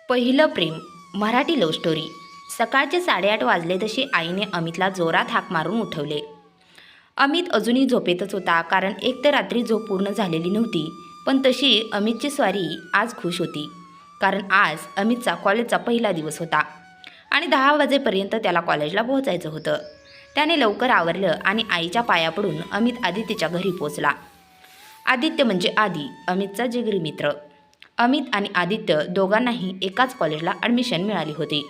पहिलं प्रेम Marathi love story. सकाळचे 8:30 वाजले तशी आईने अमितला जोरात हाक मारून उठवले. अमित अजूनही झोपेतच होता, कारण एक तर रात्री झोप पूर्ण झालेली नव्हती. पण तशी अमितची स्वारी आज खुश होती, कारण आज अमितचा कॉलेजचा पहिला दिवस होता आणि 10 वाजेपर्यंत त्याला कॉलेजला पोहोचायचं होतं. त्याने लवकर आवरलं आणि आईच्या पाया पडून अमित आदित्यच्या घरी पोचला. आदित्य म्हणजे आदी, अमितचा जिगरी मित्र. अमित आणि आदित्य दोघांनाही एकाच कॉलेजला ॲडमिशन मिळाली होती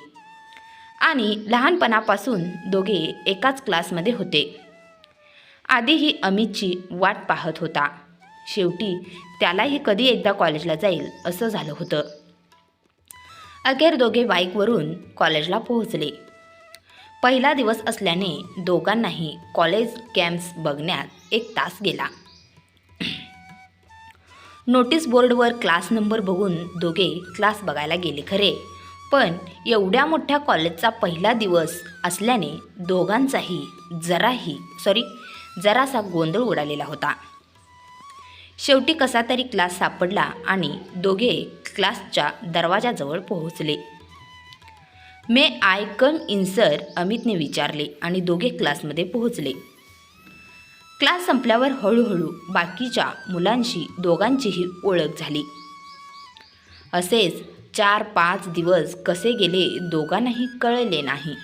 आणि लहानपणापासून दोघे एकाच क्लासमध्ये होते. आधीही अमितची वाट पाहत होता. शेवटी त्यालाही कधी एकदा कॉलेजला जाईल असं झालं होतं. अखेर दोघे बाईकवरून कॉलेजला पोहोचले. पहिला दिवस असल्याने दोघांनाही कॉलेज कॅम्प्स बघण्यात 1 तास गेला. नोटीस बोर्डवर क्लास नंबर बघून दोघे क्लास बघायला गेले खरे, पण एवढ्या मोठ्या कॉलेजचा पहिला दिवस असल्याने दोघांचाही जरासा गोंधळ उडालेला होता. शेवटी कसा तरी क्लास सापडला आणि दोघे क्लासच्या दरवाजाजवळ पोहोचले. मे आय कम इन सर, अमितने विचारले आणि दोघे क्लासमध्ये पोहोचले. क्लास संपल्यावर हळूहळू बाकीच्या मुलांशी दोघांचीही ओळख झाली. असेच 4-5 दिवस कसे गेले दोघांनाही कळले नाही.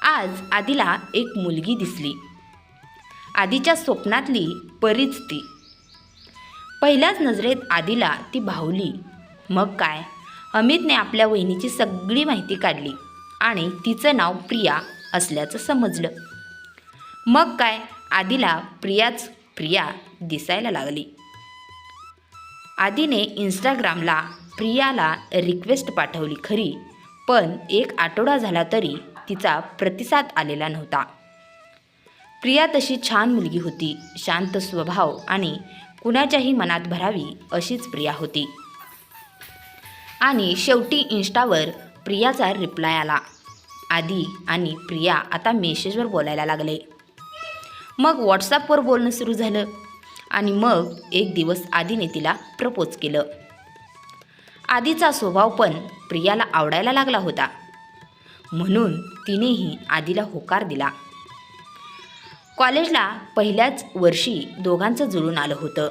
आज आदीला एक मुलगी दिसली. आदीच्या स्वप्नातली परीच ती. पहिल्याच नजरेत आदीला ती भावली. मग काय, अमितने आपल्या वहिनीची सगळी माहिती काढली आणि तिचं नाव प्रिया असल्याचं समजलं. मग काय, आदीला प्रिया दिसायला लागली. आदीने इंस्टाग्रामला प्रियाला रिक्वेस्ट पाठवली खरी, पण 1 आठवडा झाला तरी तिचा प्रतिसाद आलेला नव्हता. प्रिया तशी छान मुलगी होती. शांत स्वभाव आणि कुणाच्याही मनात भरावी अशीच प्रिया होती. आणि शेवटी इन्स्टावर प्रियाचा रिप्लाय आला. आदी आणि प्रिया आता मेसेजवर बोलायला लागले. मग व्हॉट्सॲपवर बोलणं सुरू झालं आणि मग एक दिवस आदीने तिला प्रपोज केलं. आदीचा स्वभाव पण प्रियाला आवडायला लागला होता, म्हणून तिनेही आदीला होकार दिला. कॉलेजला पहिल्याच वर्षी दोघांचं जुळून आलं होतं.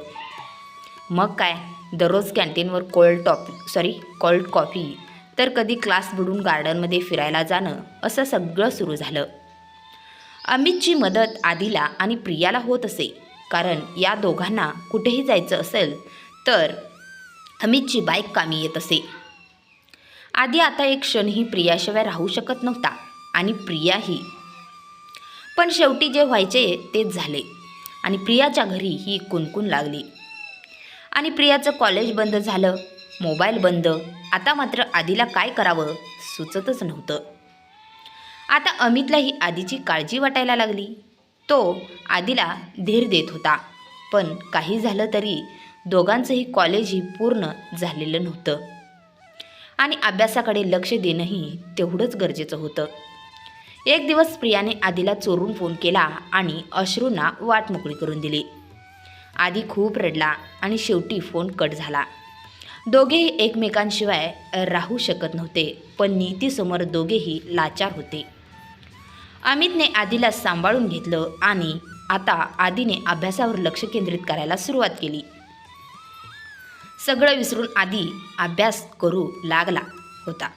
मग काय, दररोज कॅन्टीनवर कोल्ड कॉफी तर कधी क्लास बुडून गार्डनमध्ये फिरायला जाणं असं सगळं सुरू झालं. अमितची मदत आदीला आणि प्रियाला होत असे, कारण या दोघांना कुठेही जायचं असेल तर अमितची बाईक कामी येत असे. आदी आता एक क्षणही प्रियाशिवाय राहू शकत नव्हता आणि प्रियाही. पण शेवटी जे व्हायचे तेच झाले आणि प्रियाच्या घरी ही कुणकुण लागली आणि प्रियाचं कॉलेज बंद झालं, मोबाईल बंद. आता मात्र आदीला काय करावं सुचतच नव्हतं. आता अमितलाही आदीची काळजी वाटायला लागली. तो आदीला धीर देत होता, पण काही झालं तरी दोघांचंही कॉलेजही पूर्ण झालेलं नव्हतं आणि अभ्यासाकडे लक्ष देणंही तेवढंच गरजेचं होतं. एक दिवस प्रियाने आदीला चोरून फोन केला आणि अश्रूंना वाट मोकळी करून दिली. आदी खूप रडला आणि शेवटी फोन कट झाला. दोघेही एकमेकांशिवाय राहू शकत नव्हते, पण नीतीसमोर दोघेही लाचार होते. अमितने आदीला सांभाळून घेतलं आणि आता आदीने अभ्यासावर लक्ष केंद्रित करायला सुरुवात केली. सगळं विसरून आदी अभ्यास करू लागला होता.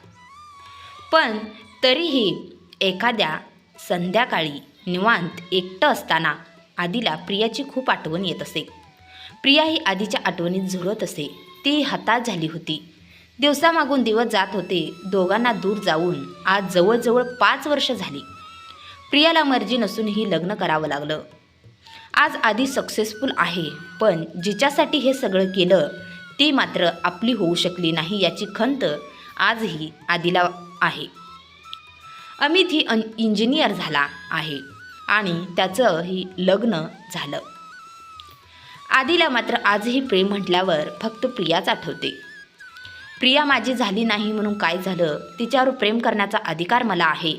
पण तरीही एखाद्या संध्याकाळी निवांत एकटं असताना आदीला प्रियाची खूप आठवण येत असे. प्रिया ही आदीच्या आठवणीत झुरत असे. ती हताश झाली होती. दिवसामागून दिवस जात होते. दोघांना दूर जाऊन आज जवळजवळ 5 वर्ष झाली. प्रियाला मर्जी नसूनही लग्न करावं लागलं. आज आदी सक्सेसफुल आहे, पण जिच्यासाठी हे सगळं केलं ती मात्र आपली होऊ शकली नाही याची खंत आजही आदीला आहे. अमित ही इंजिनियर झाला आहे आणि त्याचंही लग्न झालं. आदीला मात्र आजही प्रेम म्हटल्यावर फक्त प्रियाच आठवते. प्रिया माझी झाली नाही म्हणून काय झालं, तिच्यावर प्रेम करण्याचा अधिकार मला आहे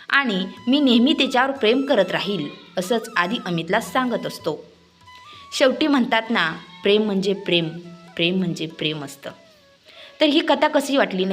आणि मी नेहमी तिच्यावर प्रेम करत राहील, असंच आदी अमितला सांगत असतो. शेवटी म्हणतात ना, प्रेम म्हणजे प्रेम, प्रेम म्हणजे प्रेम असतं. तर ही कथा कशी वाटली